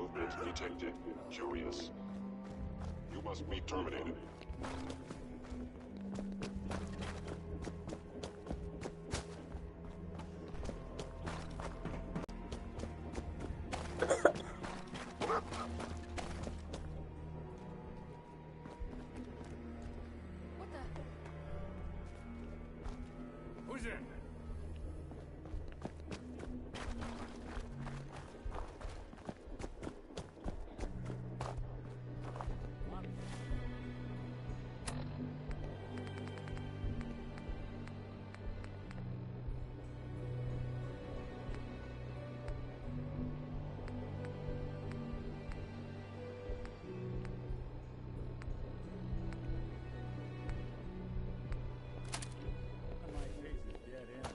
movement detected. Curious. You must be terminated. What the? Who's in? My face is dead end.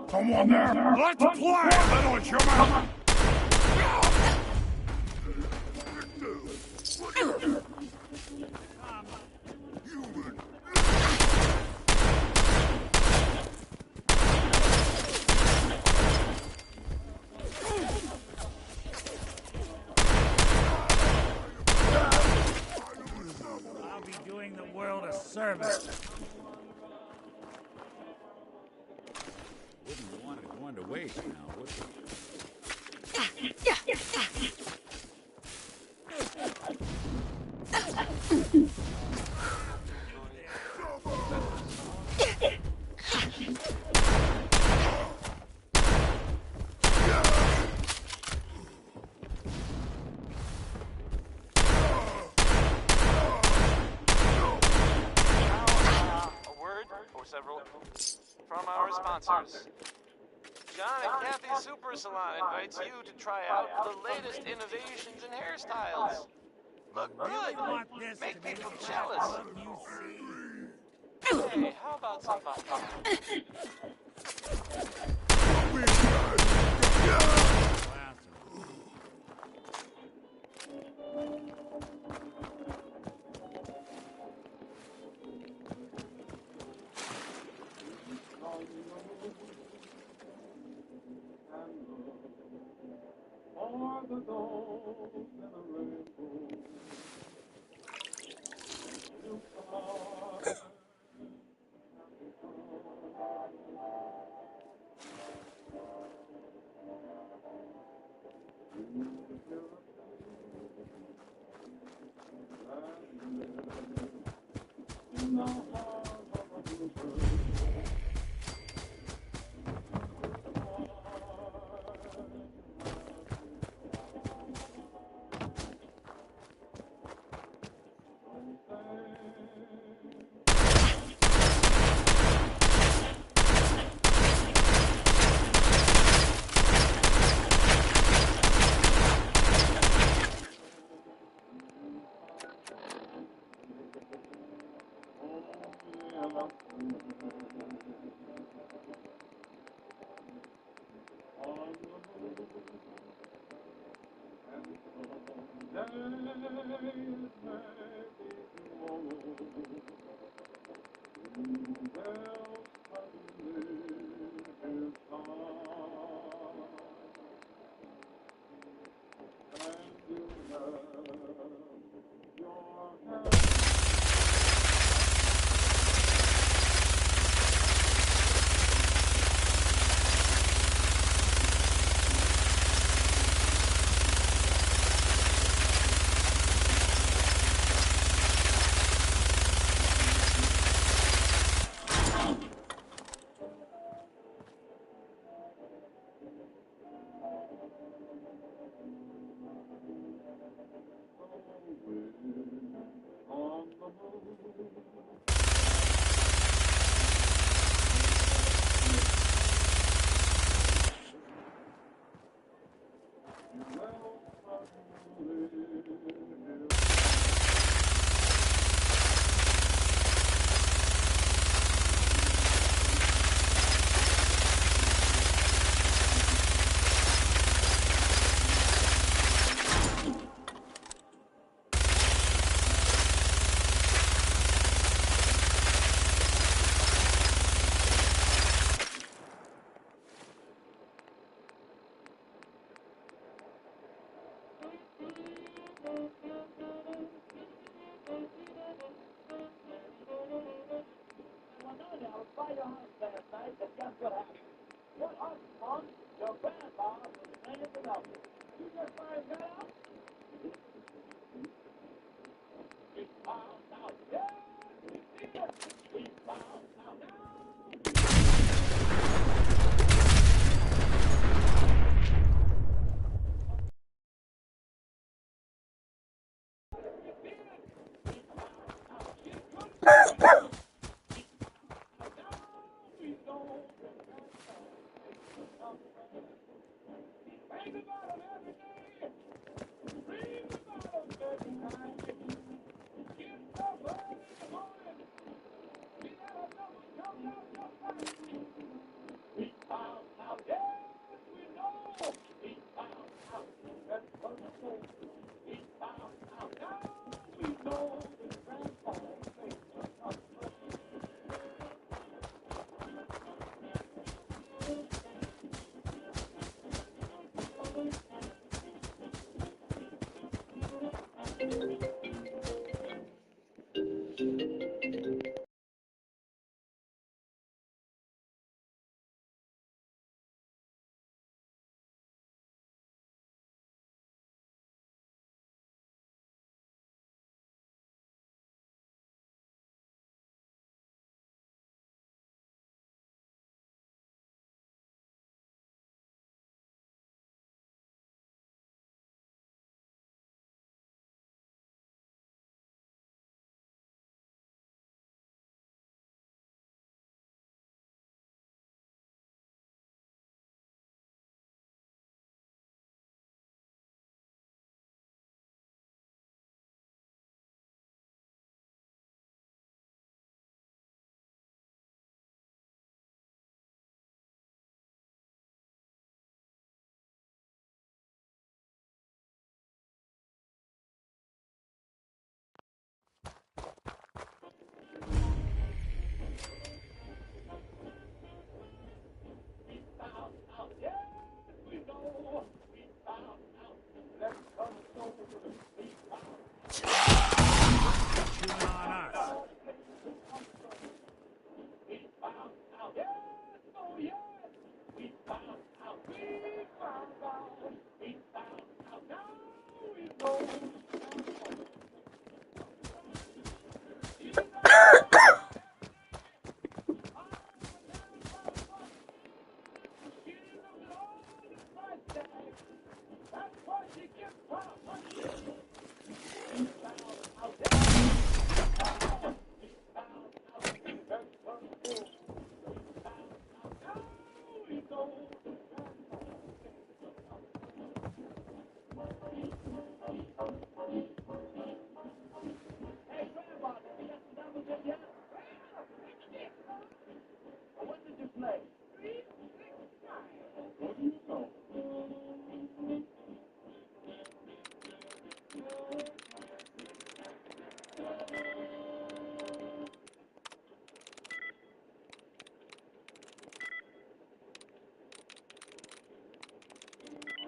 Someone there! Let's play, little human! I'll be doing the world a service. Wouldn't want it going to waste now, would you? A word or several from our sponsors. John and Kathy Super Salon invites you to try out the latest innovations in hairstyles. Look good. Make people jealous. Hey, how about some vodka? For the gold and the rainbow.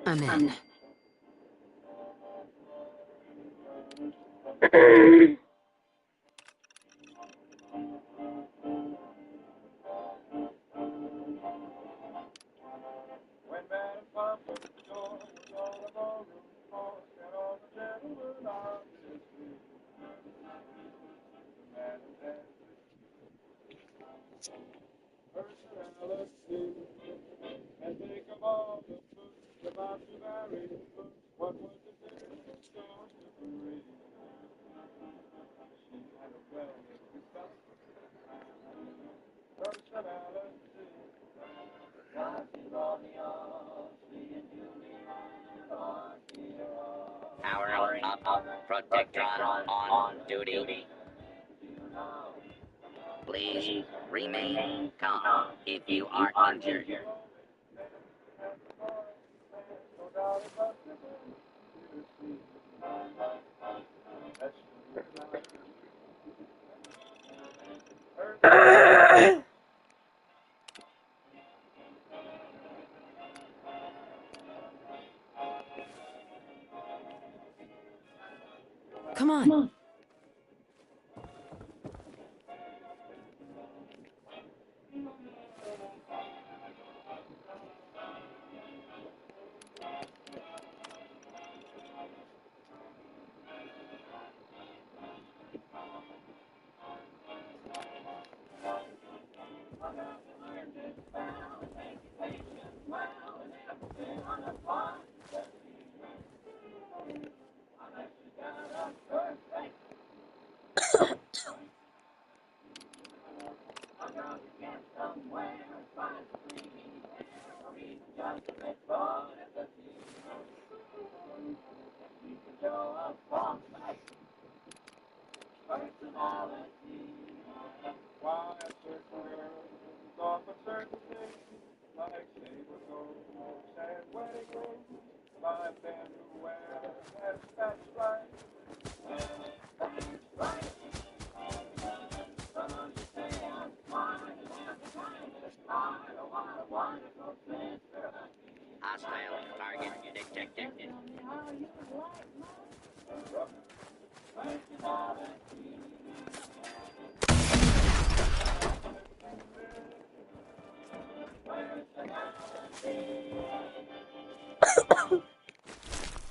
I'm in. Power up, Protectron on duty. Please remain calm if you are injured. Come on. Hostile target detected.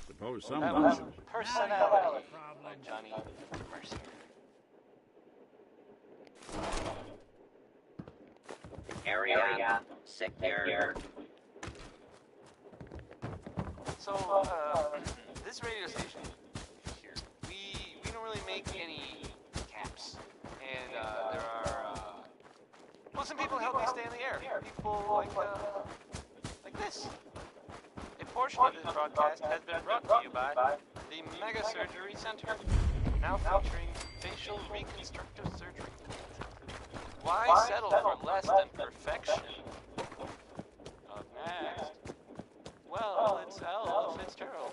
Suppose That someone was should. Personality by Johnny Mercier. Area secure. So, this radio station here, we don't really make any caps, and there are well, some people help me stay in the air. People like this. A portion of this broadcast has been brought to you by the Mega Surgery Center, now featuring facial reconstructive surgery. Why settle for less than perfection? Up next. Well, it's Ella Fitzgerald.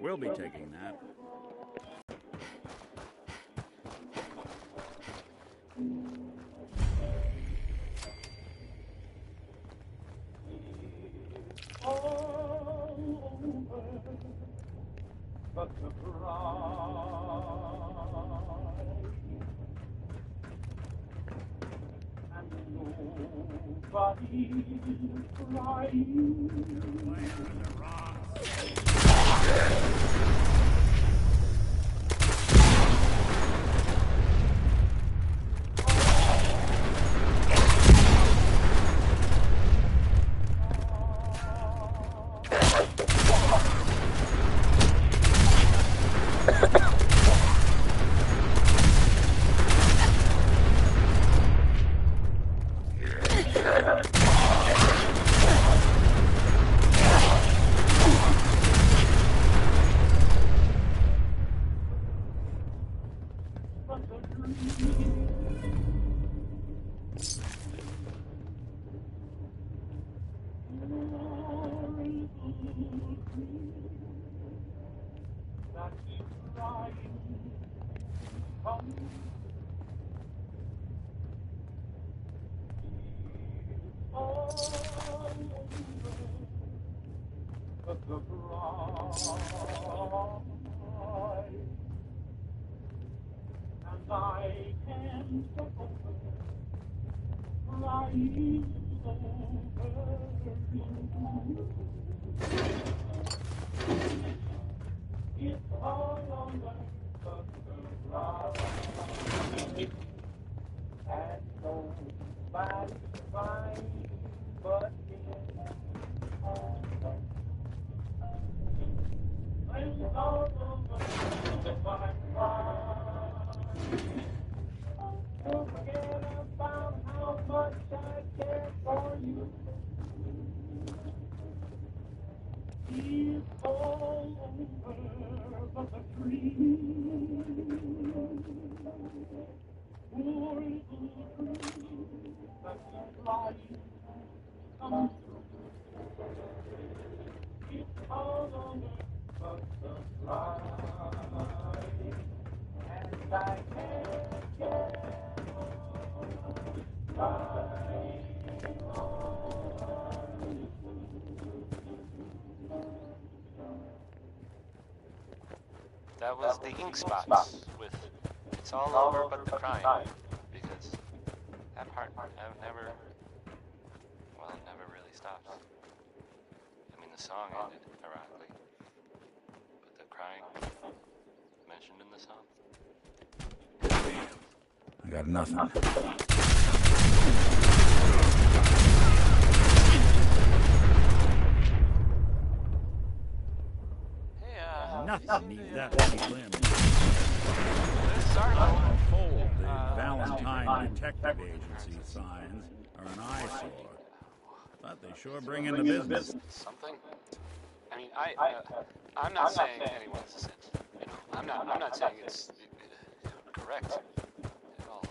We'll be taking that. That was the ink spots with "It's all over but the crying," because that part I've never, well, it never really stops. I mean, the song ended, ironically, but the crying mentioned in the song. I got nothing. Nothing needs that many limbs. This article, I'm told the Valentine Detective Agency signs are an eyesore. But they sure bring in the business. something. I mean, I'm not saying anyone's innocent. You know, I'm not saying it's correct at all.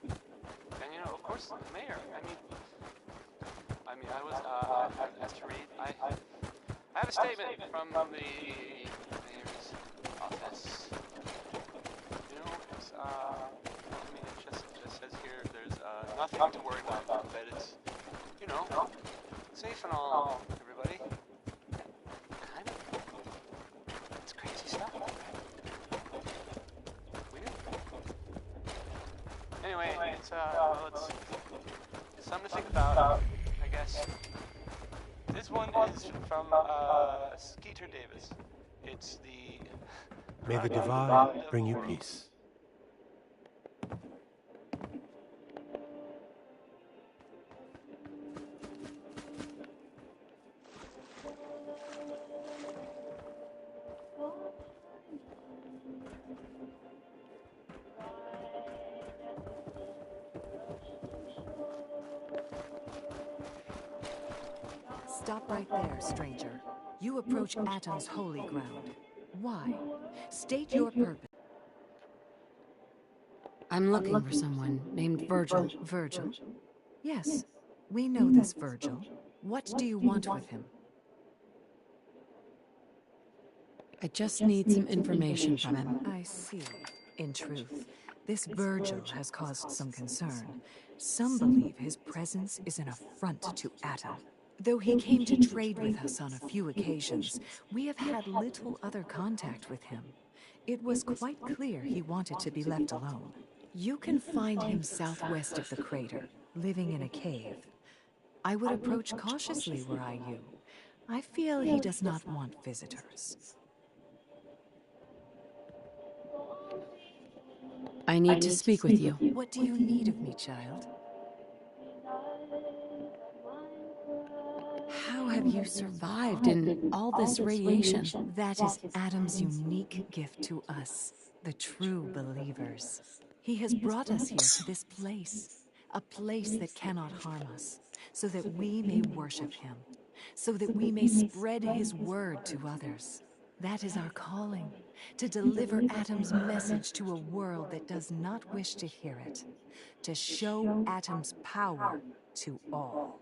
And you know, of course, the mayor. I mean, I was asked to read. I have a statement from the mayor's office. You know, it's, I mean, it just says here there's nothing to worry about, that it's, you know, safe and all, everybody. Kind of. It's crazy stuff. We knew. Anyway, it's, well, it's something to think about, I guess. This one is from Skeeter Davis. It's the... May the divine bring you peace. Stop right there, stranger. You approach Atom's holy ground. Why? State your purpose. I'm looking for someone named Virgil. Virgil? Yes, we know this Virgil. What do you want with him? I just need some information from him. I see. In truth, this Virgil has caused some concern. Some believe his presence is an affront to Atom. Though he came to trade with us on a few occasions, we have had little other contact with him. It was quite clear he wanted to be left alone. You can find him southwest of the crater, living in a cave. I would approach cautiously were I you. I feel he does not want visitors. I need to speak with you. What do you need of me, child? How have you survived in all this radiation? That is Atom's unique gift to us, the true believers. He has brought us here to this place, a place that cannot harm us, so that we may worship him, so that we may spread his word to others. That is our calling, to deliver Atom's message to a world that does not wish to hear it, to show Atom's power to all.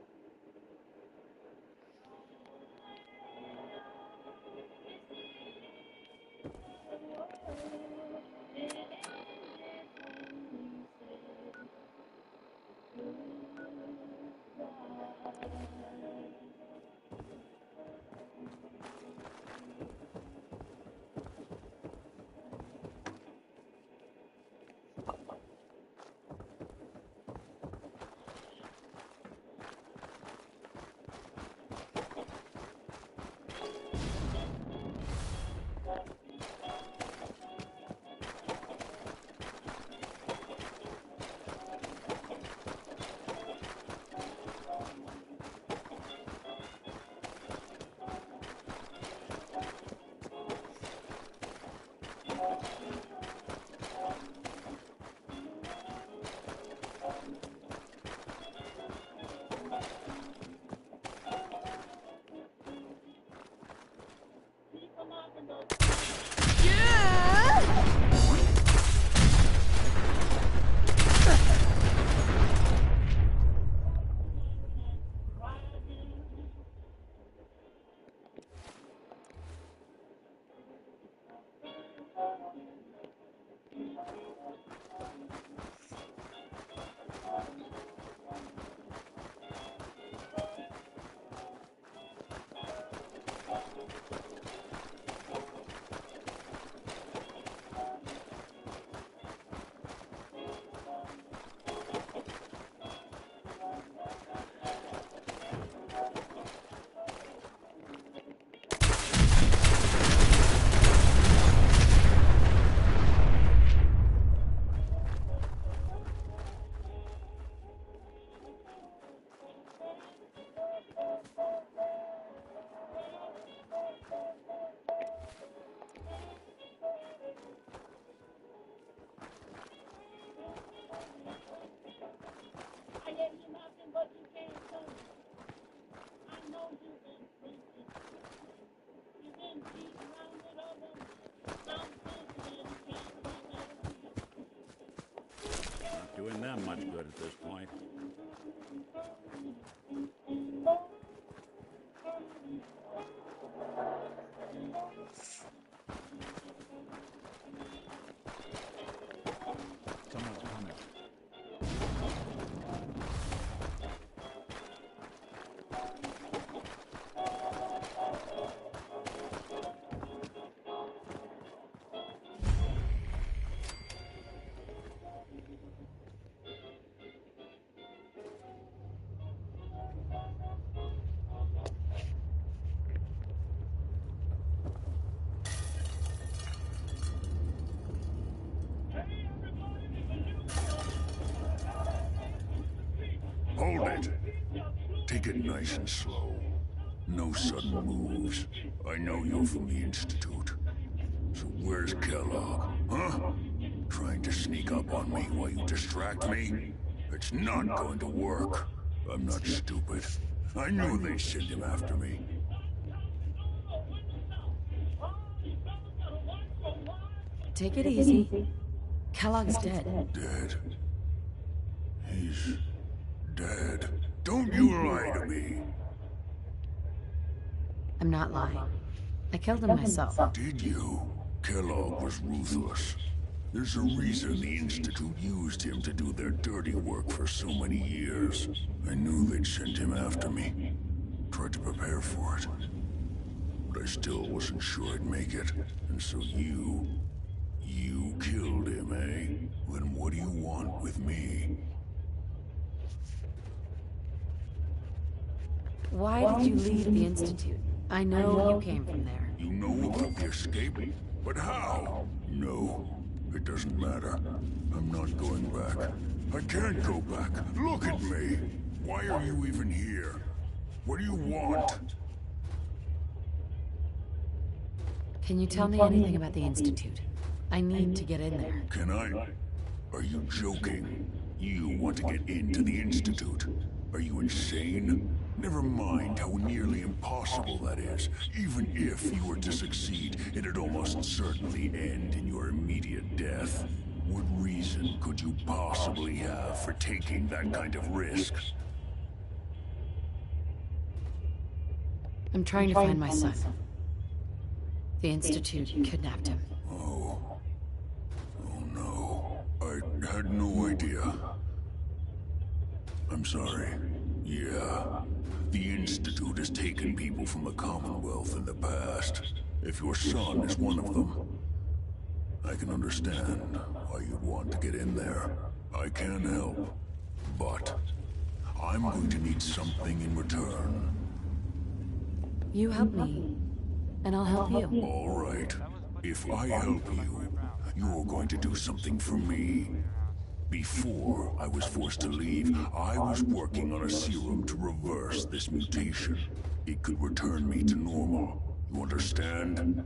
doing them much good at this point. Someone's coming. Hold it. Take it nice and slow. No sudden moves. I know you're from the Institute. So where's Kellogg, huh? Trying to sneak up on me while you distract me? It's not going to work. I'm not stupid. I knew they'd send him after me. Take it easy. Kellogg's dead. Dead? He's dead. Don't you lie to me. I'm not lying. I killed him myself. Did you? Kellogg was ruthless. There's a reason the Institute used him to do their dirty work for so many years. I knew they'd send him after me. Tried to prepare for it. But I still wasn't sure I'd make it. And so you killed him, eh? Then what do you want with me? Why did you leave the Institute? I know you came from there. You know about the escape? But how? No, it doesn't matter. I'm not going back. I can't go back. Look at me. Why are you even here? What do you want? Can you tell me anything about the Institute? I need to get in there. Can I? Are you joking? You want to get into the Institute? Are you insane? Never mind how nearly impossible that is. Even if you were to succeed, it'd almost certainly end in your immediate death. What reason could you possibly have for taking that kind of risk? I'm trying to find my son. The Institute kidnapped him. Oh no. I had no idea. I'm sorry. Yeah. The Institute has taken people from the Commonwealth in the past. If your son is one of them, I can understand why you'd want to get in there. I can help. But I'm going to need something in return. You help me, and I'll help you. All right. If I help you, you're going to do something for me. Before I was forced to leave, I was working on a serum to reverse this mutation. It could return me to normal. You understand?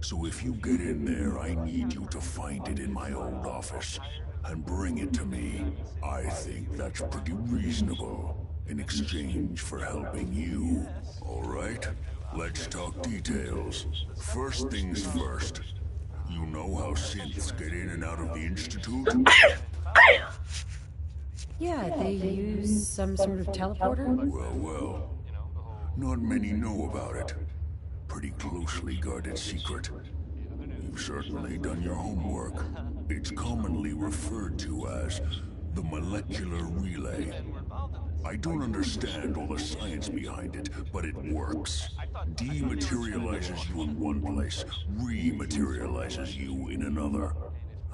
So if you get in there, I need you to find it in my old office and bring it to me. I think that's pretty reasonable in exchange for helping you. All right? Let's talk details. First things first. You know how synths get in and out of the Institute? Yeah, they use some sort of teleporter? Well. Not many know about it. Pretty closely guarded secret. You've certainly done your homework. It's commonly referred to as the molecular relay. I don't understand all the science behind it, but it works. Dematerializes you in one place, rematerializes you in another.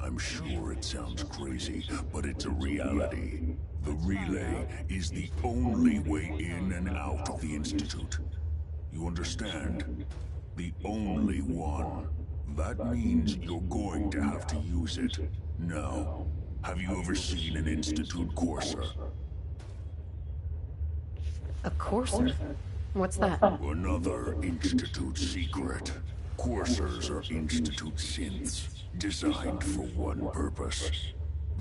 I'm sure it sounds crazy, but it's a reality. The relay is the only way in and out of the Institute. You understand? The only one. That means you're going to have to use it. Now, have you ever seen an Institute courser? A courser? What's that? Another Institute secret. Coursers are Institute synths, designed for one purpose.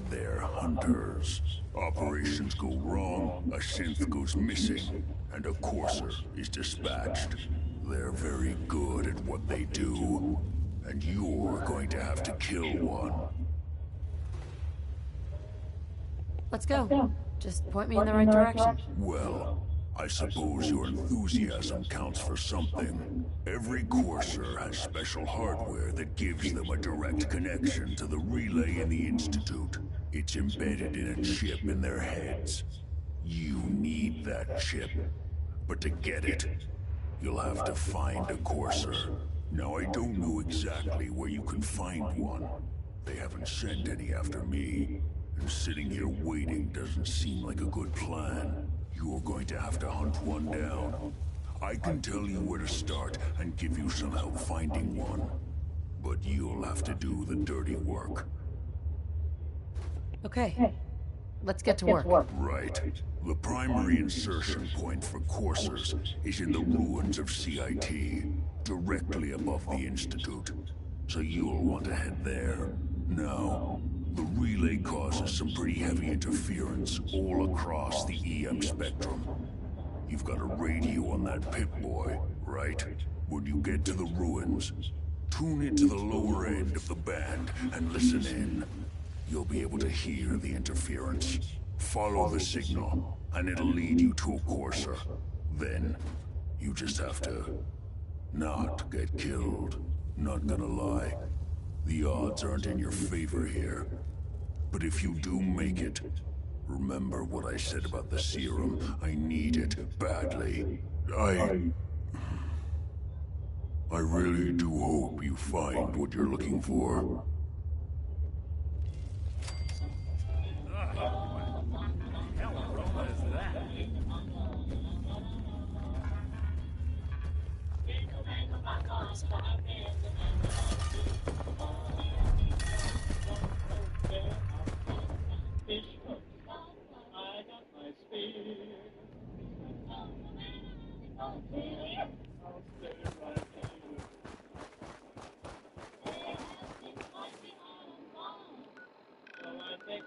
They're hunters. Operations go wrong, a synth goes missing, and a courser is dispatched. They're very good at what they do, and you're going to have to kill one. Let's go. Just point me in the right direction. Well, I suppose your enthusiasm counts for something. Every Courser has special hardware that gives them a direct connection to the relay in the Institute. It's embedded in a chip in their heads. You need that chip. But to get it, you'll have to find a Courser. Now, I don't know exactly where you can find one. They haven't sent any after me. And sitting here waiting doesn't seem like a good plan. You're going to have to hunt one down. I can tell you where to start and give you some help finding one. But you'll have to do the dirty work. Okay. Let's get to work. Right. The primary insertion point for Coursers is in the ruins of CIT, directly above the Institute. So you'll want to head there. Now, the relay causes some pretty heavy interference all across the EM spectrum. You've got a radio on that Pip-Boy, right? When you get to the ruins, tune it to the lower end of the band and listen in. You'll be able to hear the interference. Follow the signal, and it'll lead you to a Courser. Then, you just have to not get killed. Not gonna lie, the odds aren't in your favor here. But if you do make it, remember what I said about the serum. I need it badly. I really do hope you find what you're looking for.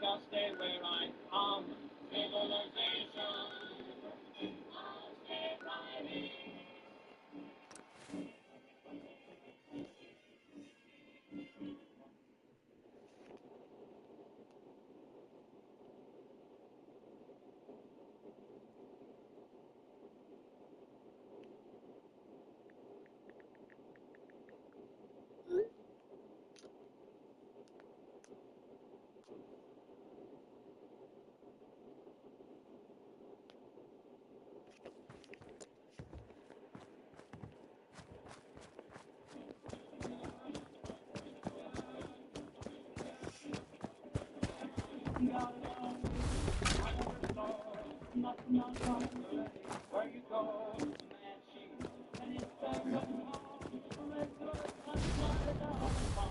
I'll stay where I am. Civilization. I'll stay right here.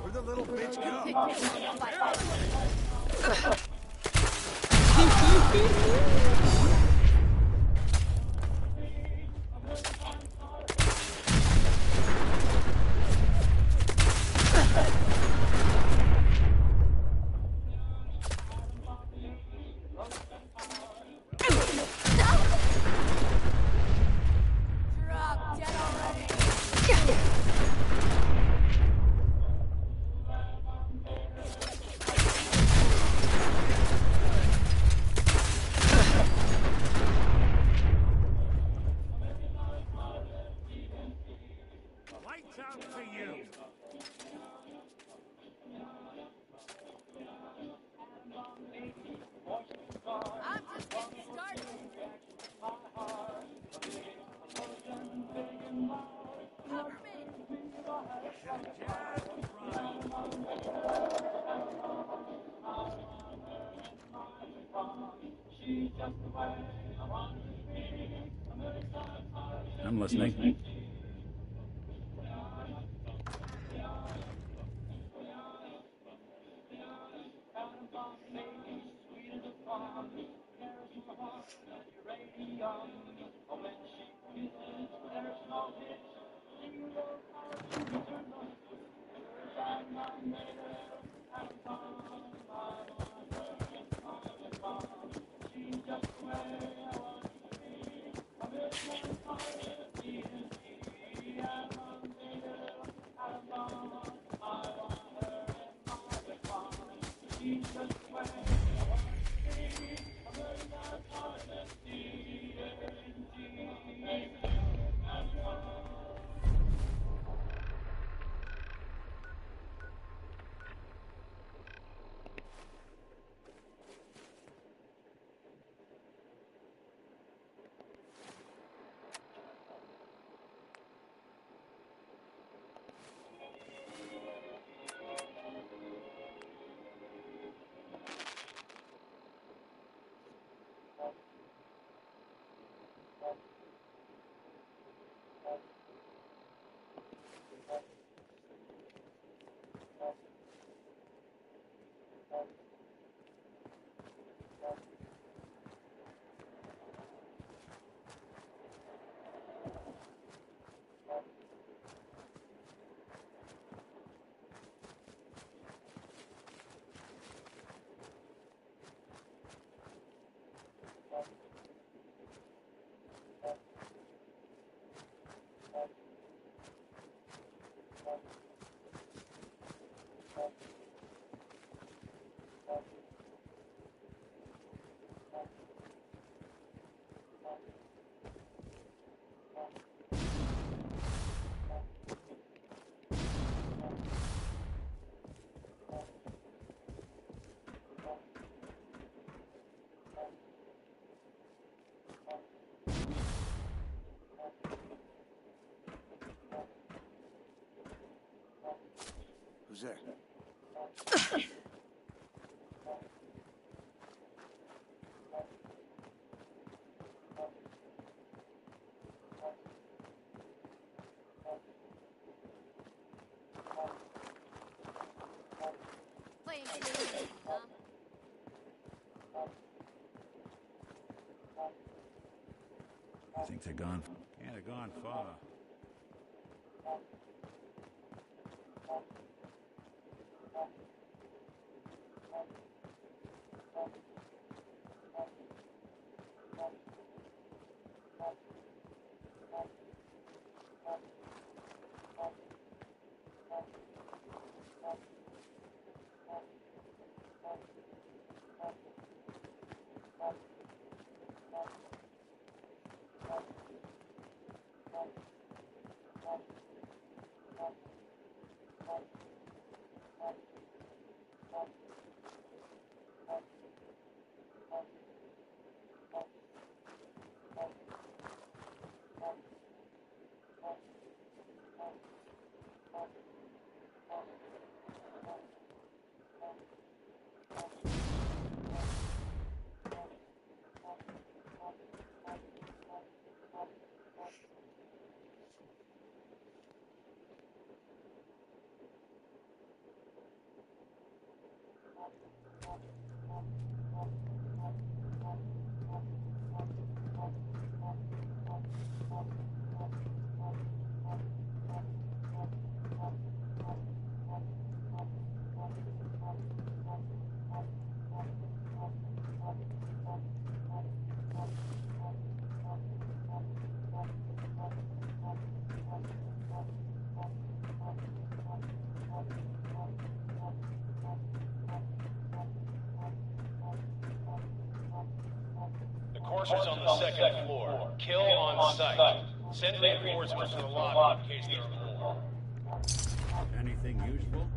Where'd the little bitch go? Lights out for you. I'm just getting started. Cover me. I'm listening. there? I think they're gone. Can't have gone far. Courser's on the second floor. Kill on sight. Send reinforcements to the lobby in case there are more. Anything useful?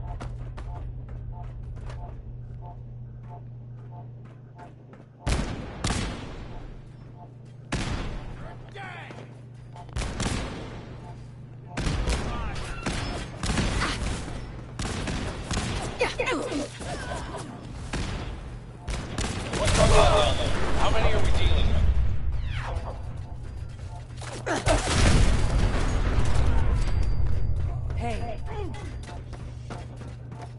What's going on down there? How many are we dealing with? Hey.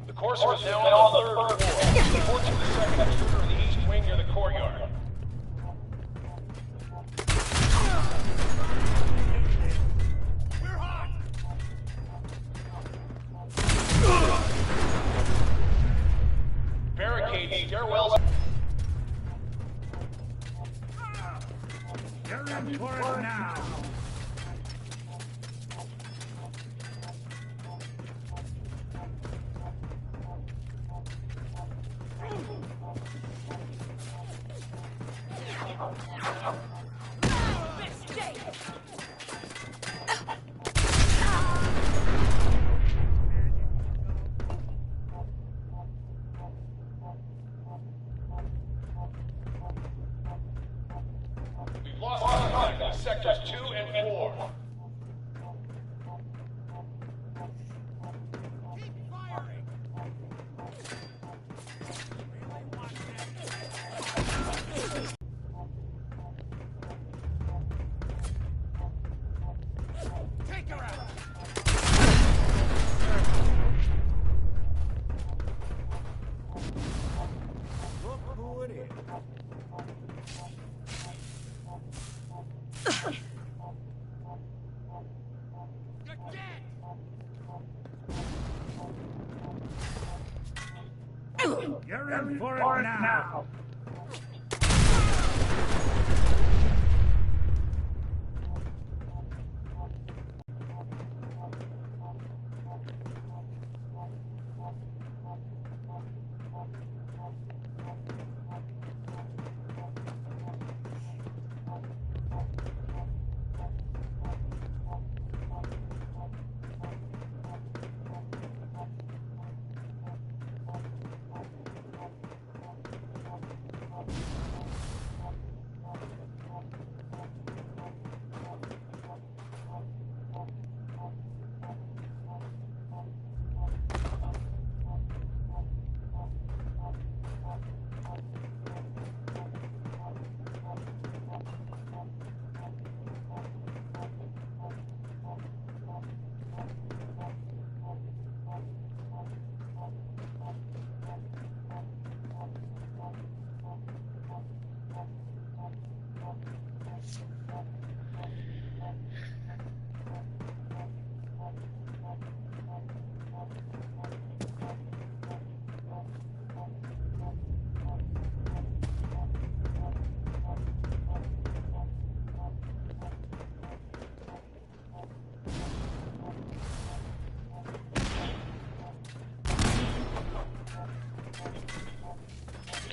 The Courser is now on the third floor. Report to the second intruder in the east wing near the courtyard. Barricade stairwells. You're in for it now! We've lost contact with sectors 2 and 4. Take her out! Look who it is. You're in for it now!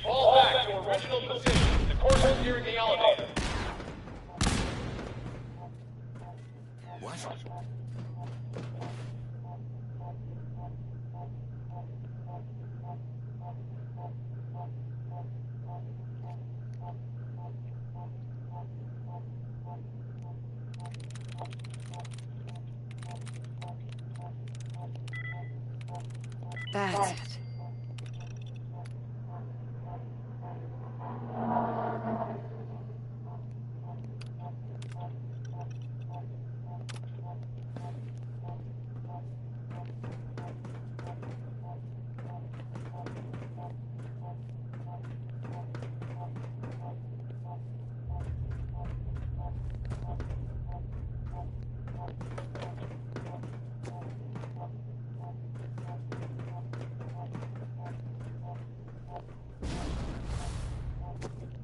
Fall back to original position. The course is nearing the elevator. What? That's it.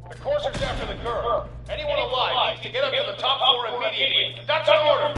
The courser's after the girl. Anyone alive needs to get up to the top floor immediately. That's an order!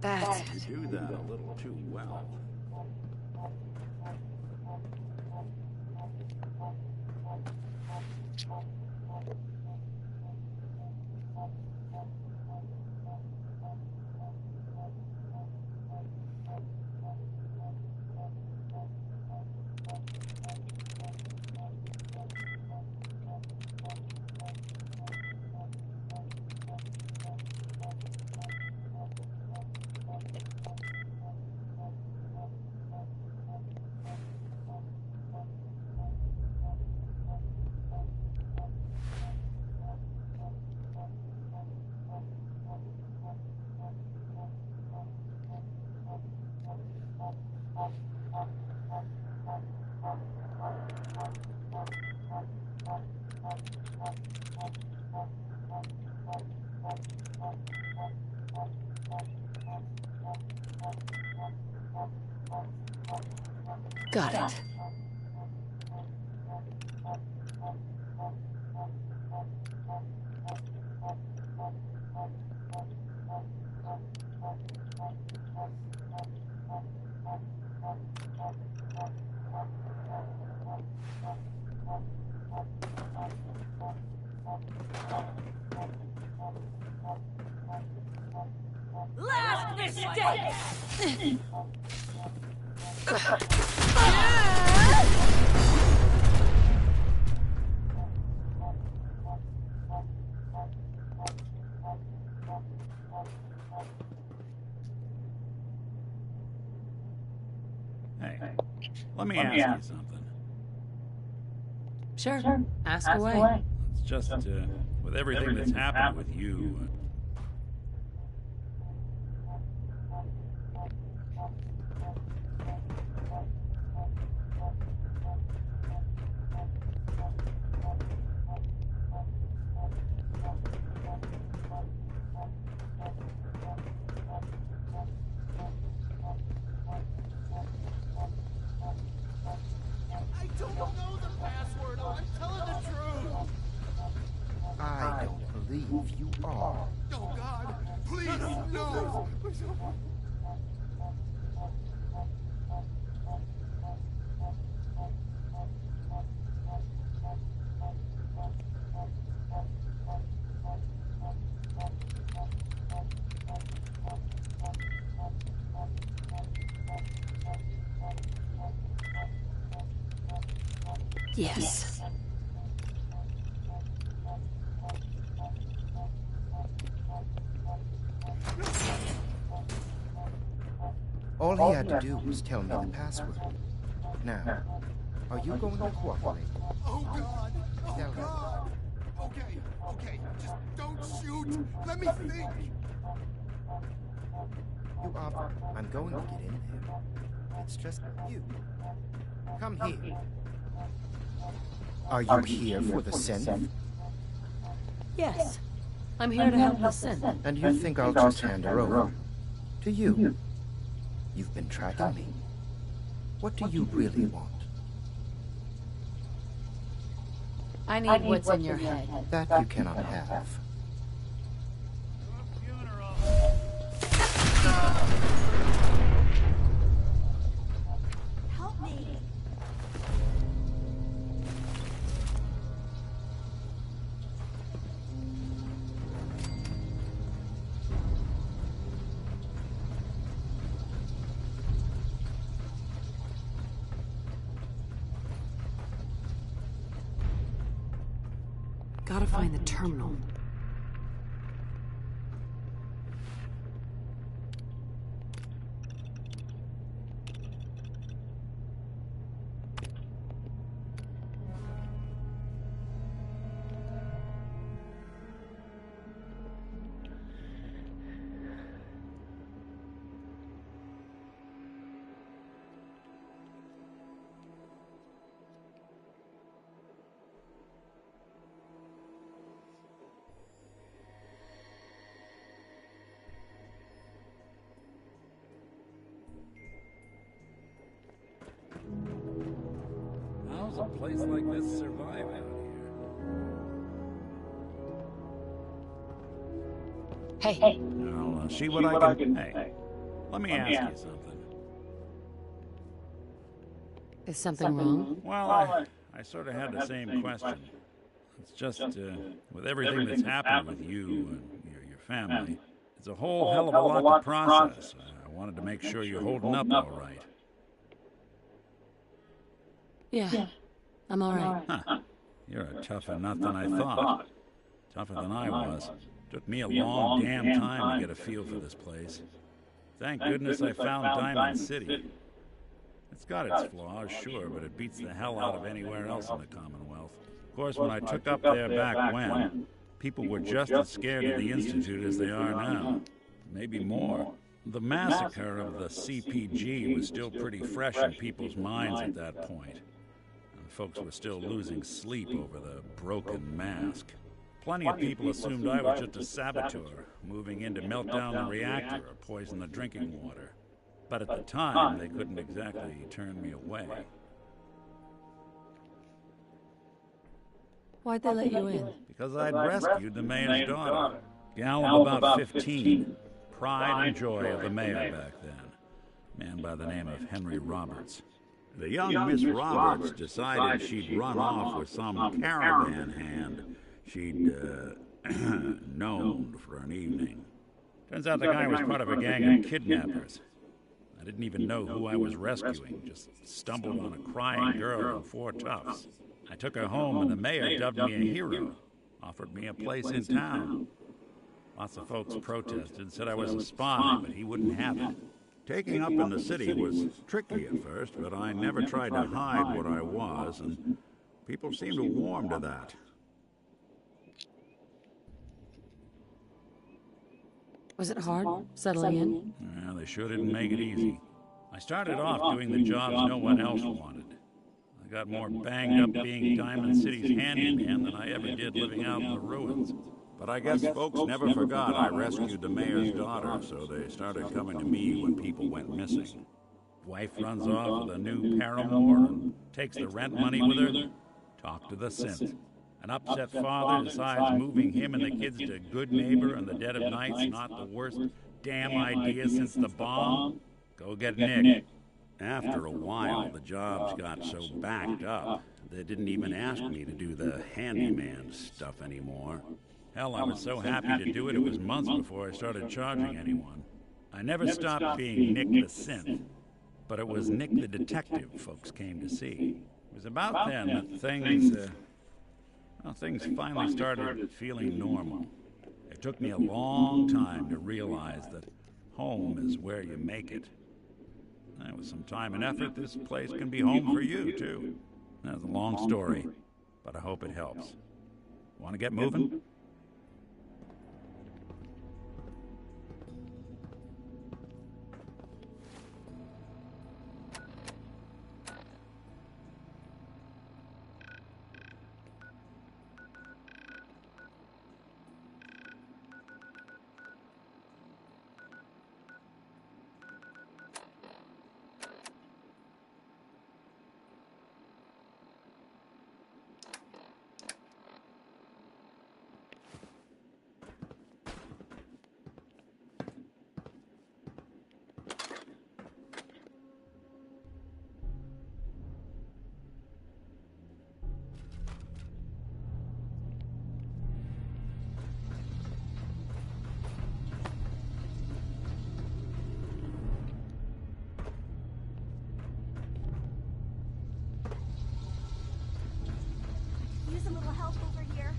That's it. You do that a little too well. Got it. Last mistake! Hey, let me ask you something. Sure. Ask away. It's just, with everything that's happened with you... I don't know the password. I'm telling the truth. I don't believe you are. Oh, God. Please, no. Yes. All he had to do was tell me the password. Now, are you going to cooperate? Oh, God. Oh, Tell me. God. Okay. Just don't shoot. Let me think. You are. I'm going to get in there. It's just you. Come here. Are you here for the synth? Yes. I'm here to help the synth. And you think I'll just hand her over? To you? You've been tracking me. What do you really want? I need what's in your head. That you cannot have. Help me. Gotta find the terminal. How's a place like this survive out here? Hey. I'll see what I can... Hey, let me ask you something. Is something wrong? Well, I sort of had the same question. It's just, with everything that's happened with you and your family, it's a whole hell of a lot to process. I wanted to make sure you're holding up all right. Yeah. I'm all right. Huh. You're a tougher nut than I thought. Tougher than I was. Took me a long damn time to get a feel for this place. Thank goodness I found Diamond City. It's got its flaws, sure, but it beats the hell out of anywhere else in the Commonwealth. Of course, when I took up there back when, people were just as scared of the Institute as they are now. Maybe more. The massacre of the CPG was still pretty fresh in people's minds at that point. And folks were still losing sleep over the broken mask. Plenty of people assumed I was just a saboteur, moving in to melt down the reactor or poison the drinking water. But at the time, they couldn't exactly turn me away. Why'd they let you in? Because I'd rescued the mayor's daughter. Gal of about 15. Pride and joy of the mayor back then. Man by the name of Henry Roberts. The young Miss Roberts decided she'd run off with some caravan hand she'd known for an evening. Turns out the guy was part of a gang of kidnappers. I didn't even know who I was rescuing, just stumbled on a crying girl and 4 toughs. I took her home and the mayor dubbed me a hero, offered me a place in town. Lots of folks protested, said I was a spy, but he wouldn't have it. Taking up in the city was tricky at first, but I never tried to hide what I was, and people seemed to warm to that. Was it hard settling in? Well, they sure didn't make it easy. I started off doing the jobs no one else wanted. I got more banged up being Diamond City's handyman than I ever did living out in the ruins. But I guess folks never forgot I rescued the mayor's daughter, so they started coming to me when people went missing. Wife runs off with a new paramour and takes the rent money with her. Talk to the synth. An upset father decides moving him and the kids to Good Neighbor in the dead of night's not the worst damn idea since the bomb. Go get Nick. After a while, the jobs got so backed up, they didn't even ask me to do the handyman stuff anymore. Hell, I was so happy to do it, it was months before I started charging anyone. I never stopped being Nick the Synth, but it was Nick the Detective folks came to see. It was about then that things finally started feeling normal. It took me a long time to realize that home is where you make it. With some time and effort, this place can be home for you, too. That's a long story, but I hope it helps. Want to get moving? Use a little help over here.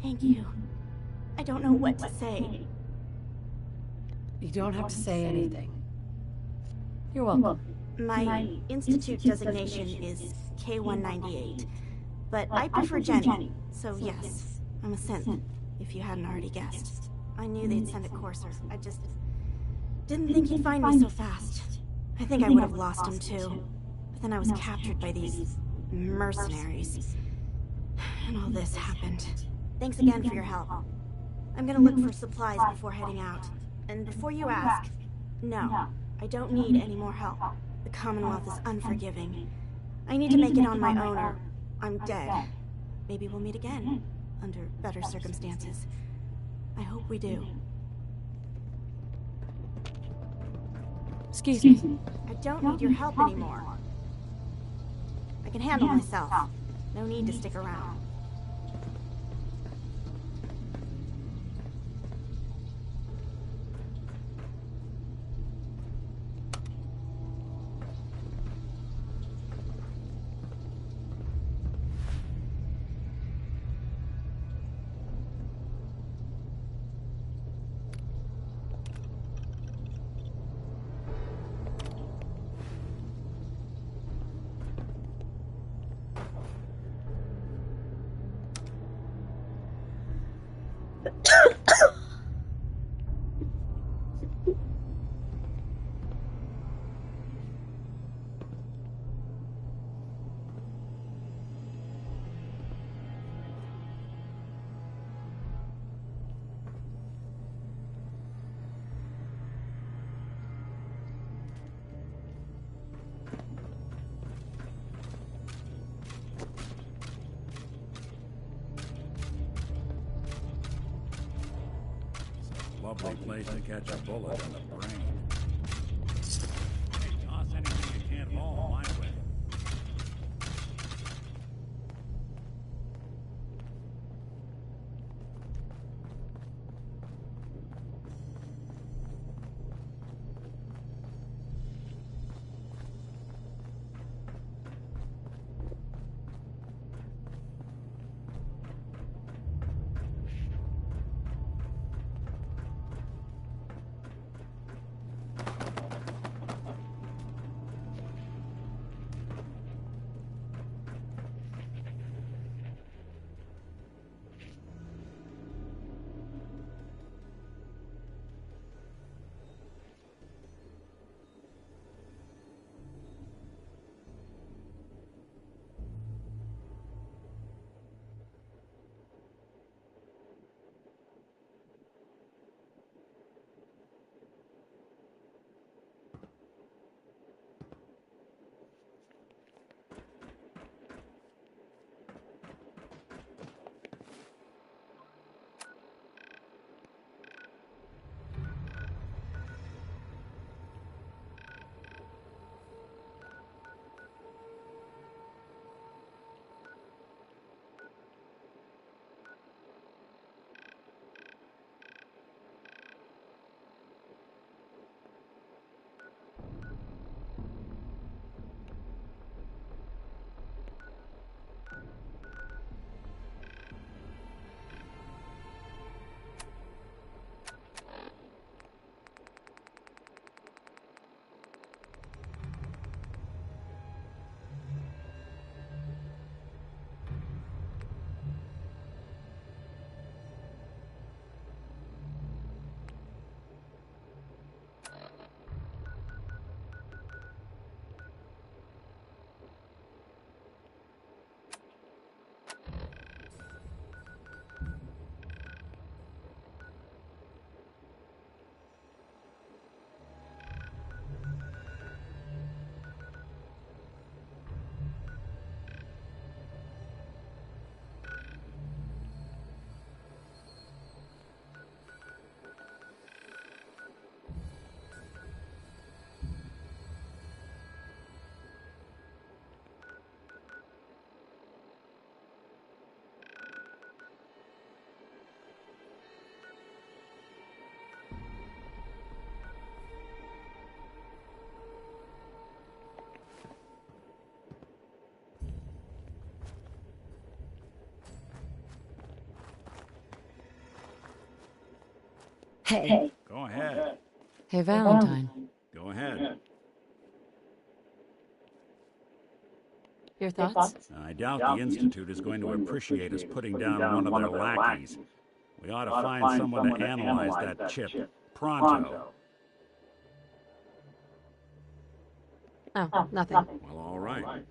Thank you. I don't know what to say. You don't have to say anything. You're welcome. My institute designation is K-198, but I prefer Jenny, so yes, I'm a synth, if you hadn't already guessed. I knew they'd send a courser. I just didn't think he'd find me so fast. I think I would have lost him too, but then I was captured by these mercenaries, and all this happened. Thanks again for your help. I'm gonna look for supplies before heading out. And before you ask, no, I don't need any more help. The Commonwealth is unforgiving. I need to make it on my own or I'm dead. Maybe we'll meet again, under better circumstances. I hope we do. Excuse me. I don't need your help anymore. I can handle myself. No need to stick around. lovely place to catch a bullet in the brain. Hey, toss anything you can't haul my way. Hey. Go ahead. Hey, Valentine. Go ahead. Your thoughts? I doubt the Institute is going to appreciate us putting down one of their lackeys. We ought to find someone to analyze that chip. Pronto. Oh, nothing. Well, all right.